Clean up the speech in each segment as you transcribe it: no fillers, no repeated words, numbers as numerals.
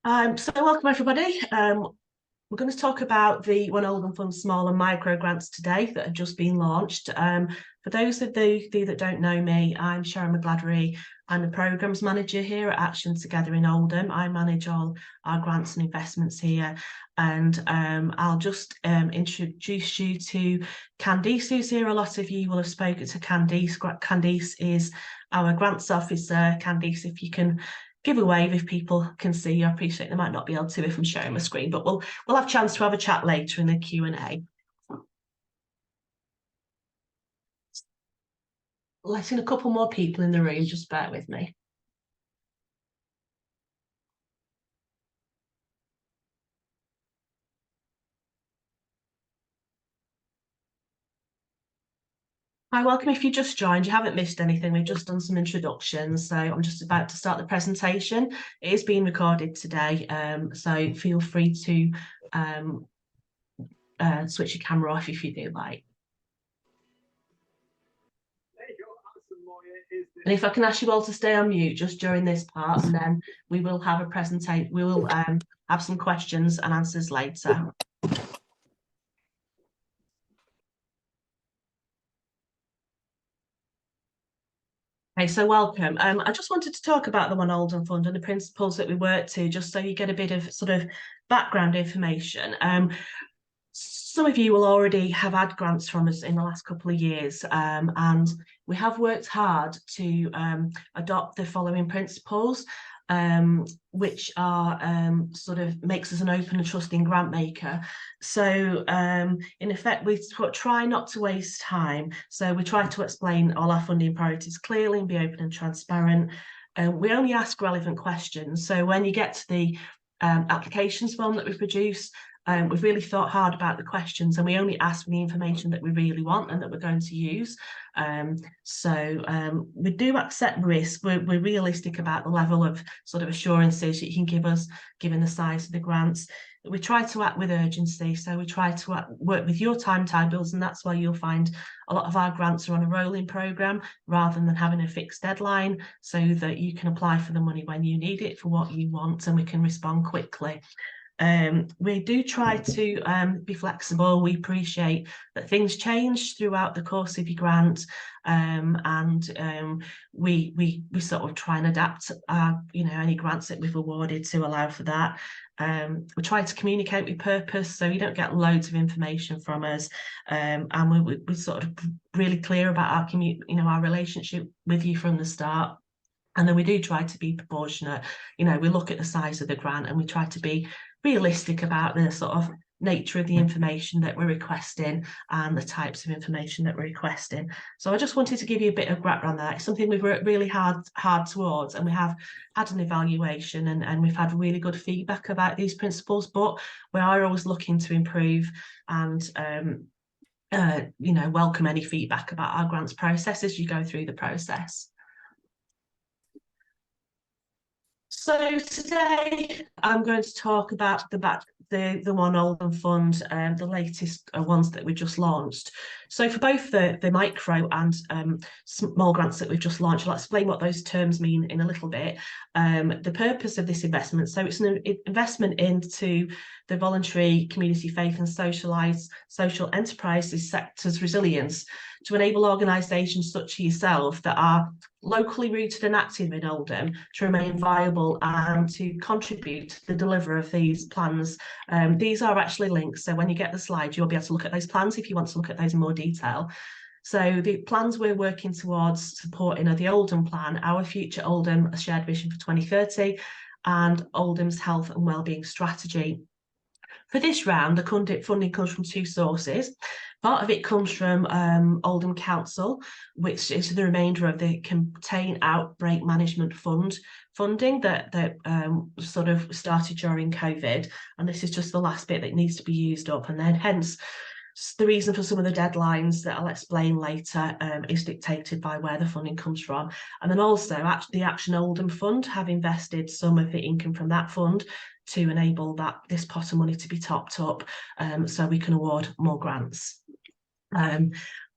So welcome everybody. We're going to talk about the Oldham Fund small and micro grants today that have just been launched. For those of you that don't know me, I'm Sharon McGladdery. I'm the programmes manager here at Action Together in Oldham. I manage all our grants and investments here, and I'll just introduce you to Candice, who's here. A lot of you will have spoken to Candice. Candice is our grants officer. Candice, if you can give a wave if people can see you. I appreciate they might not be able to if I'm showing my screen, but we'll have a chance to have a chat later in the Q&A. Letting a couple more people in the room, just bear with me. Hi, welcome. If you just joined, you haven't missed anything. We've just done some introductions, so I'm just about to start the presentation. It is being recorded today, so feel free to switch your camera off if you do like. And if I can ask you all to stay on mute just during this part, and then we will have a presentation. We will have some questions and answers later. Okay, so welcome. I just wanted to talk about the Oldham Fund and the principles that we work to, just so you get a bit of sort of background information. Some of you will already have had grants from us in the last couple of years, and we have worked hard to adopt the following principles, which are sort of makes us an open and trusting grant maker. So in effect, we try not to waste time. So we try to explain all our funding priorities clearly and be open and transparent. We only ask relevant questions. So when you get to the applications form that we produce, we've really thought hard about the questions, and we only ask for the information that we really want and that we're going to use. We do accept risk. We're realistic about the level of sort of assurances that you can give us, given the size of the grants. We try to act with urgency, so we try to work with your timetables, and that's why you'll find a lot of our grants are on a rolling programme rather than having a fixed deadline, so that you can apply for the money when you need it for what you want, and we can respond quickly. We do try to be flexible. We appreciate that things change throughout the course of your grant, we sort of try and adapt any grants that we've awarded to allow for that. We try to communicate with purpose, so you don't get loads of information from us, and we're sort of really clear about our relationship with you from the start. And then we do try to be proportionate. We look at the size of the grant and we try to be realistic about the sort of nature of the information that we're requesting and the types of information that we're requesting. So I just wanted to give you a bit of background there. It's something we've worked really hard towards, and we have had an evaluation and we've had really good feedback about these principles, but we are always looking to improve and welcome any feedback about our grants process as you go through the process. So today I'm going to talk about the Oldham Fund, the latest ones that we've just launched. So for both the micro and small grants that we've just launched, I'll explain what those terms mean in a little bit. The purpose of this investment, so it's an investment into the voluntary community faith and social enterprises sector's resilience to enable organisations such as yourself that are locally rooted and active in Oldham to remain viable and to contribute to the delivery of these plans. These are actually links, so when you get the slide, you'll be able to look at those plans if you want to look at those in more detail. So the plans we're working towards supporting are the Oldham Plan, Our Future Oldham, a shared vision for 2030, and Oldham's Health and Wellbeing Strategy. For this round, the funding comes from two sources. Part of it comes from Oldham Council, which is the remainder of the Contain Outbreak Management Fund funding that sort of started during COVID. And this is just the last bit that needs to be used up. And then hence, the reason for some of the deadlines that I'll explain later is dictated by where the funding comes from. And then also the Action Oldham Fund have invested some of the income from that fund to enable this pot of money to be topped up so we can award more grants.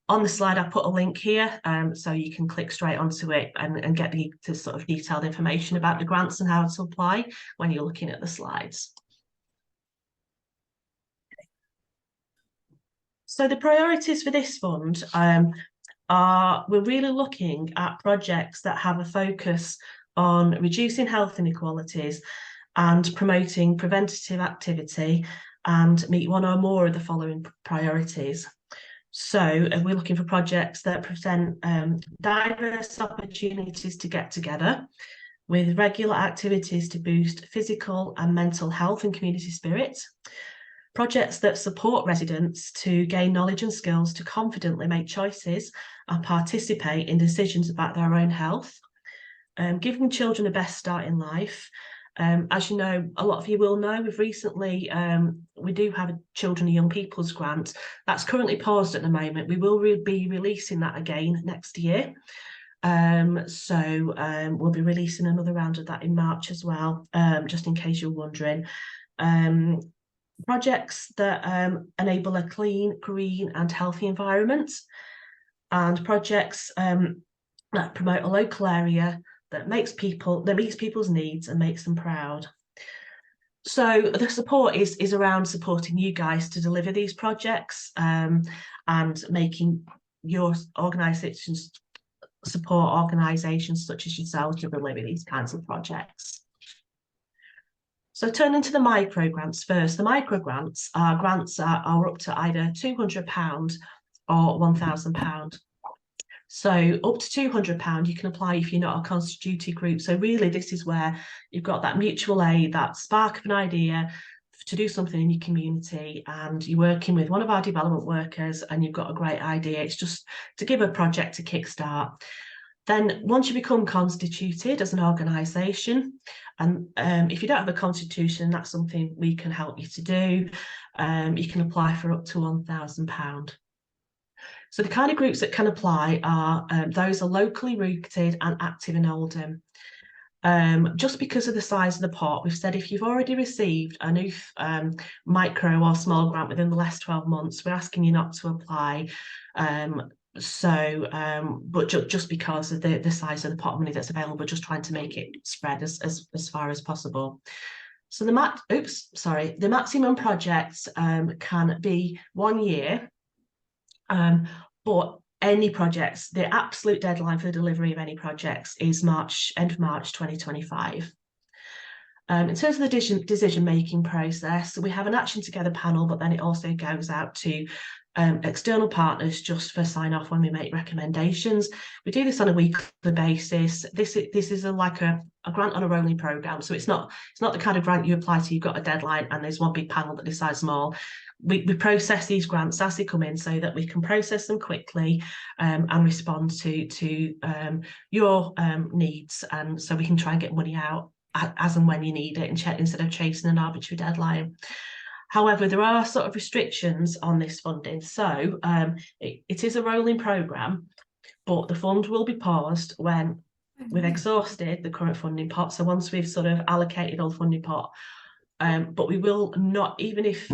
On the slide, I put a link here, so you can click straight onto it and get the sort of detailed information about the grants and how to apply when you're looking at the slides. So the priorities for this fund we're really looking at projects that have a focus on reducing health inequalities and promoting preventative activity and meet one or more of the following priorities. So we're looking for projects that present diverse opportunities to get together with regular activities to boost physical and mental health and community spirit. Projects that support residents to gain knowledge and skills to confidently make choices and participate in decisions about their own health. Giving children the best start in life. As you know, a lot of you will know, we've recently, we do have a Children and Young People's Grant that's currently paused at the moment. We will be releasing that again next year. We'll be releasing another round of that in March as well, just in case you're wondering. Projects that enable a clean, green and healthy environment, and projects that promote a local area that meets people's needs and makes them proud. So the support is around supporting you guys to deliver these projects and making your organisations support organisations such as yourselves to deliver these kinds of projects. So turning to the micro grants first, the micro grants are grants that are up to either £200 or £1,000. So up to £200 you can apply if you're not a constituted group. So really this is where you've got that mutual aid, that spark of an idea to do something in your community, and you're working with one of our development workers and you've got a great idea. It's just to give a project a kickstart. Then once you become constituted as an organisation, and if you don't have a constitution, that's something we can help you to do. You can apply for up to £1,000. So the kind of groups that can apply are those are locally rooted and active in Oldham. Just because of the size of the pot, we've said if you've already received a new micro or small grant within the last 12 months, we're asking you not to apply. But just because of the size of the pot of money that's available, just trying to make it spread as far as possible. So the maximum projects can be 1 year, but any projects, the absolute deadline for the delivery of any projects is end of March 2025. In terms of the decision-making process, we have an action together panel, but then it also goes out to external partners just for sign off when we make recommendations. We do this on a weekly basis. This is like a grant on a rolling programme, so it's not the kind of grant you apply to, you've got a deadline and there's one big panel that decides them all. We process these grants as they come in so that we can process them quickly and respond to your needs, and so we can try and get money out as and when you need it, and instead of chasing an arbitrary deadline. However, there are sort of restrictions on this funding. So it is a rolling programme, but the fund will be paused when we've exhausted the current funding pot. So once we've sort of allocated all the funding pot, but we will not, even if...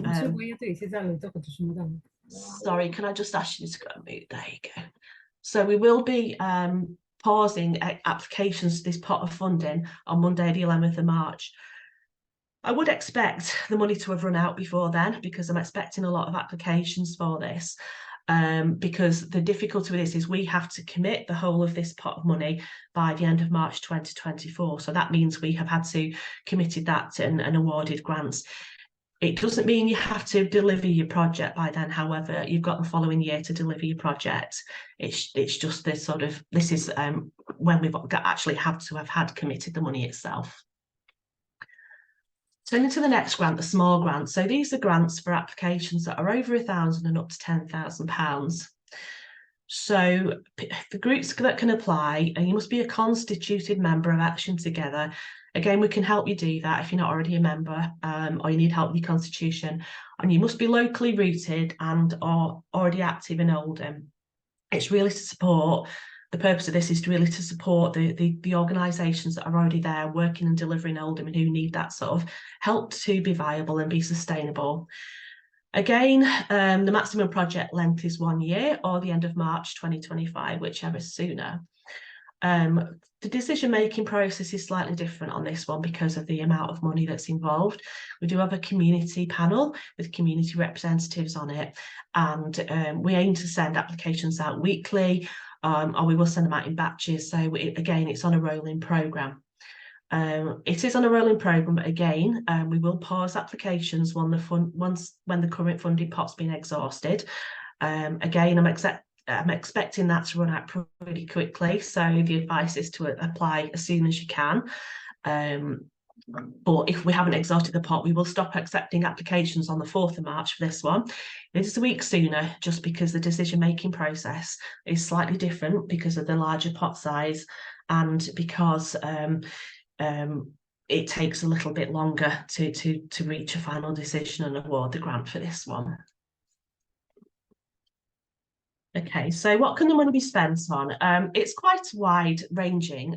sorry, can I just ask you to go on mute? There you go. So we will be pausing applications to this pot of funding on Monday, the 11th of March. I would expect the money to have run out before then, because I'm expecting a lot of applications for this. Because the difficulty with this is we have to commit the whole of this pot of money by the end of March 2024. So that means we have had to committed that and awarded grants. It doesn't mean you have to deliver your project by then. However, you've got the following year to deliver your project. It's just this sort of, this is when we've actually have to have had committed the money itself. Turning to the next grant, the small grant. So these are grants for applications that are over £1,000 and up to £10,000. So the groups that can apply, and you must be a constituted member of Action Together. Again, we can help you do that if you're not already a member, or you need help with your constitution, and you must be locally rooted and are already active in Oldham. It's really to support, the purpose of this is really to support the organisations that are already there working and delivering Oldham and who need that sort of help to be viable and be sustainable. Again, the maximum project length is 1 year or the end of March 2025, whichever is sooner. The decision-making process is slightly different on this one because of the amount of money that's involved. We do have a community panel with community representatives on it, and we aim to send applications out weekly, or we will send them out in batches. So again, it's on a rolling programme. It is on a rolling programme, but again, we will pause applications when the current funding pot's been exhausted. Again, I'm expecting that to run out pretty quickly, so the advice is to apply as soon as you can. But if we haven't exhausted the pot, we will stop accepting applications on the 4th of March for this one. It is a week sooner, just because the decision-making process is slightly different because of the larger pot size and because it takes a little bit longer to reach a final decision and award the grant for this one. Okay, so what can the money be spent on? It's quite wide ranging.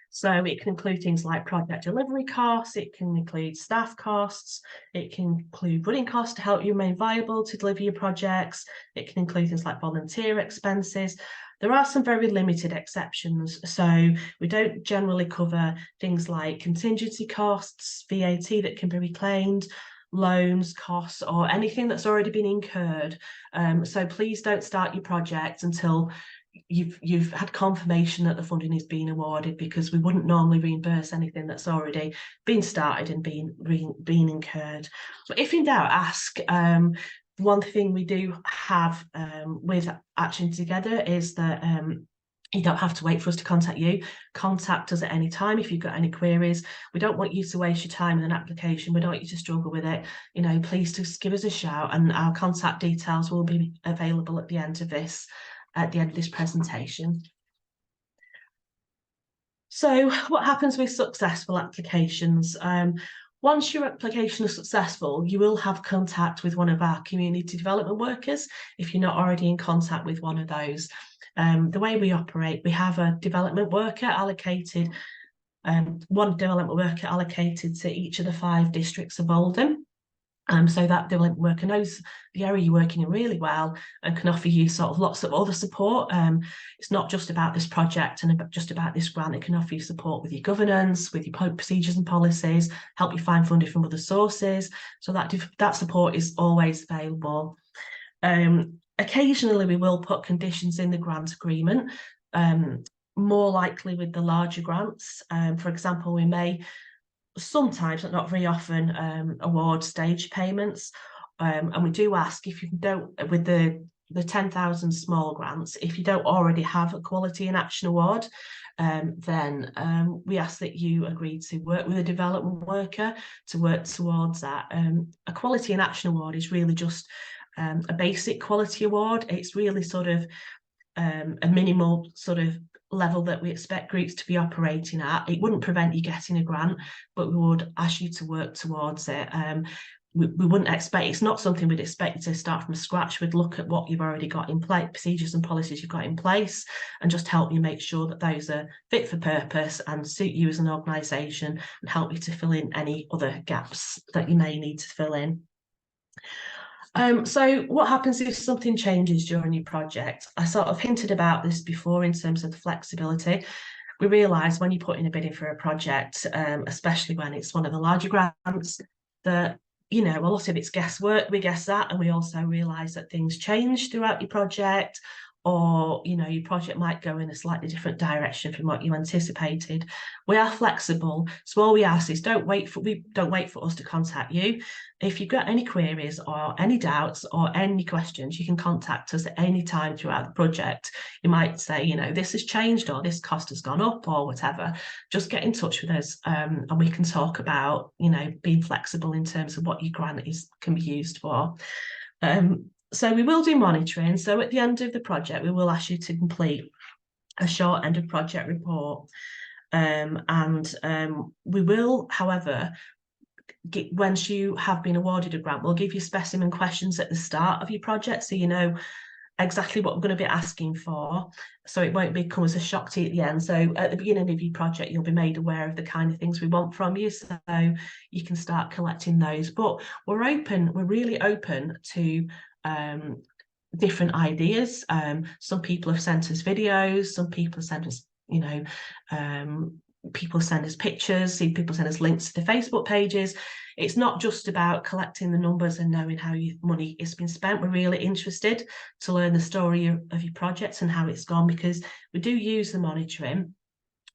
So it can include things like project delivery costs, it can include staff costs, it can include running costs to help you remain viable to deliver your projects, it can include things like volunteer expenses. There are some very limited exceptions, so we don't generally cover things like contingency costs, VAT that can be reclaimed, loans, costs, or anything that's already been incurred. So please don't start your project until you've had confirmation that the funding is being awarded, because we wouldn't normally reimburse anything that's already been started and been incurred. But if in doubt, ask. One thing we do have with Action Together is that you don't have to wait for us to contact you. Contact us at any time if you've got any queries. We don't want you to waste your time in an application. We don't want you to struggle with it. You know, please just give us a shout, and our contact details will be available at the end of this presentation. So what happens with successful applications? Once your application is successful, you will have contact with one of our community development workers if you're not already in contact with one of those. The way we operate, we have a development worker allocated, one development worker allocated to each of the 5 districts of Oldham. So that development worker knows the area you're working in really well and can offer you sort of lots of other support. It's not just about this project and just about this grant. It can offer you support with your governance, with your procedures and policies, help you find funding from other sources. So that support is always available. Occasionally, we will put conditions in the grant agreement, more likely with the larger grants. For example, we may sometimes, but not very often, award stage payments. And we do ask, if you don't, with the 10,000 small grants, if you don't already have a quality in action award, then we ask that you agree to work with a development worker to work towards that. A quality in action award is really just a basic quality award. It's really sort of a minimal sort of level that we expect groups to be operating at. It wouldn't prevent you getting a grant, but we would ask you to work towards it. We wouldn't expect, it's not something we'd expect you to start from scratch. We'd look at what you've already got in place, procedures and policies you've got in place, and just help you make sure that those are fit for purpose and suit you as an organisation, and help you to fill in any other gaps that you may need to fill in. So what happens if something changes during your project? I sort of hinted about this before in terms of the flexibility. We realise when you put in a bid in for a project, especially when it's one of the larger grants, that, you know, a lot of it's guesswork. We guess that, and we also realise that things change throughout your project, or, you know, your project might go in a slightly different direction from what you anticipated. We are flexible, so all we ask is don't wait for us to contact you. If you've got any queries or any doubts or any questions, you can contact us at any time throughout the project. You might say, you know, this has changed, or this cost has gone up, or whatever. Just get in touch with us, and we can talk about, you know, being flexible in terms of what your grant can be used for. So we will do monitoring. So at the end of the project, we will ask you to complete a short end of project report. We will, however, once you have been awarded a grant, we'll give you specimen questions at the start of your project, so you know exactly what we're going to be asking for, so it won't become as a shock to you at the end. So at the beginning of your project, you'll be made aware of the kind of things we want from you, so you can start collecting those. But we're really open to different ideas. Some people have sent us videos, some people have sent us, people send us pictures, people send us links to the Facebook pages. It's not just about collecting the numbers and knowing how your money has been spent. We're really interested to learn the story of your projects and how it's gone, because we do use the monitoring.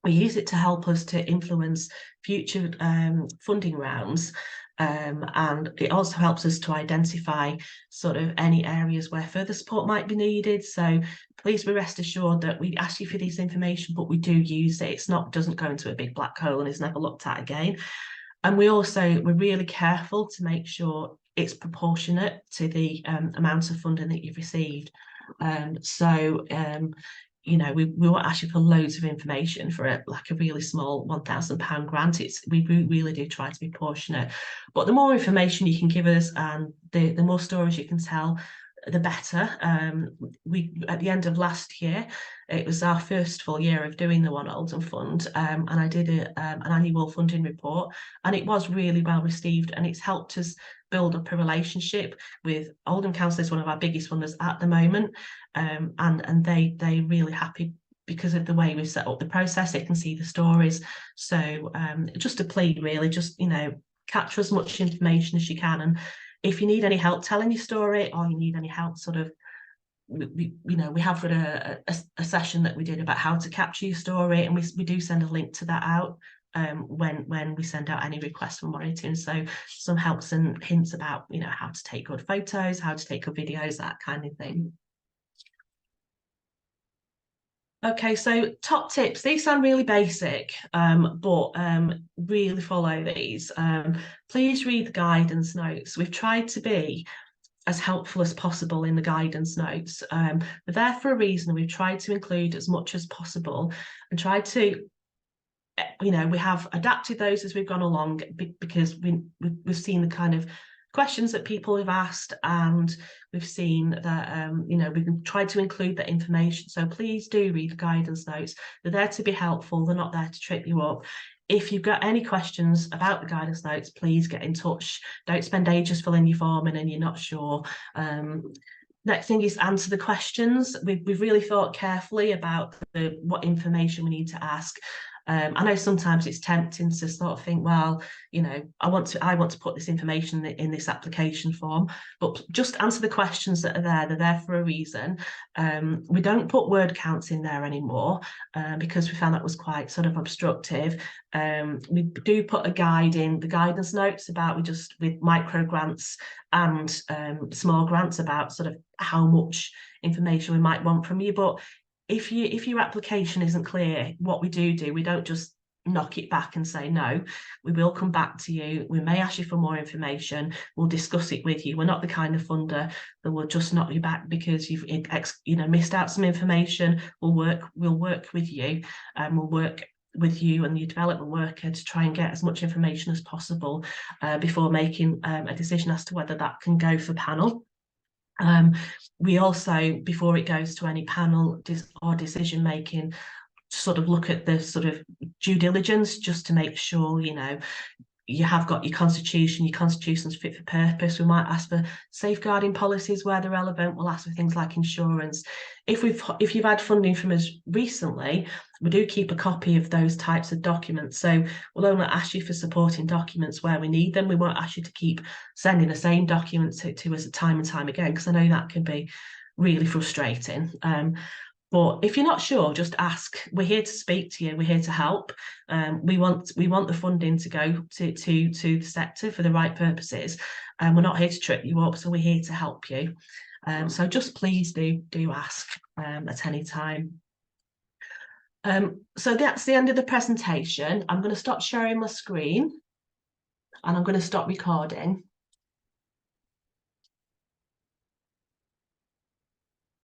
We use it to help us to influence future funding rounds. And it also helps us to identify sort of any areas where further support might be needed. So please be rest assured that we ask you for this information, but we do use it. It's not, doesn't go into a big black hole and is never looked at again. And we're really careful to make sure it's proportionate to the amount of funding that you've received. We won't ask you for loads of information for a really small £1,000 grant. We really do try to be proportionate. But the more information you can give us and the more stories you can tell, the better. We at the end of last year, it was our first full year of doing the One Oldham Fund, and I did an annual funding report, and it was really well received, and it's helped us build up a relationship with Oldham Council. Is one of our biggest funders at the moment, and they really happy because of the way we've set up the process. They can see the stories. So just a plea, really, just capture as much information as you can, and if you need any help telling your story, or you need any help sort of, we have got a session that we did about how to capture your story, and we do send a link to that out when we send out any requests for monitoring. So some helps and hints about how to take good photos, how to take good videos, that kind of thing. Okay, so top tips. These sound really basic, but really follow these. Please read the guidance notes. We've tried to be as helpful as possible in the guidance notes. They're there for a reason. We've tried to include as much as possible and tried to, we have adapted those as we've gone along, because we've seen the kind of questions that people have asked, and we've seen that we've tried to include that information. So please do read the guidance notes. They're there to be helpful. They're not there to trip you up. If you've got any questions about the guidance notes, please get in touch. Don't spend ages filling your form in and you're not sure. Next thing is answer the questions. We've really thought carefully about what information we need to ask. I know sometimes it's tempting to sort of think, well, I want to put this information in this application form, but just answer the questions that are there. They're there for a reason. We don't put word counts in there anymore because we found that was quite sort of obstructive. We do put a guide in the guidance notes with micro grants and small grants about sort of how much information we might want from you. But if your application isn't clear, what we do, we don't just knock it back and say no. We will come back to you. We may ask you for more information. We'll discuss it with you. We're not the kind of funder that will just knock you back because you've missed out some information. We'll work with you, and we'll work with you and your development worker to try and get as much information as possible before making a decision as to whether that can go for panel. We also, before it goes to any panel or decision making, sort of look at the sort of due diligence just to make sure you have got your constitution's fit for purpose. We might ask for safeguarding policies where they're relevant. We'll ask for things like insurance. If you've had funding from us recently, we do keep a copy of those types of documents. So we'll only ask you for supporting documents where we need them. We won't ask you to keep sending the same documents to us time and time again, because I know that can be really frustrating. But if you're not sure, just ask. We're here to speak to you. We're here to help. We want the funding to go to the sector for the right purposes, and we're not here to trip you up. So we're here to help you. So just please do ask at any time. So that's the end of the presentation. I'm going to stop sharing my screen, and I'm going to stop recording.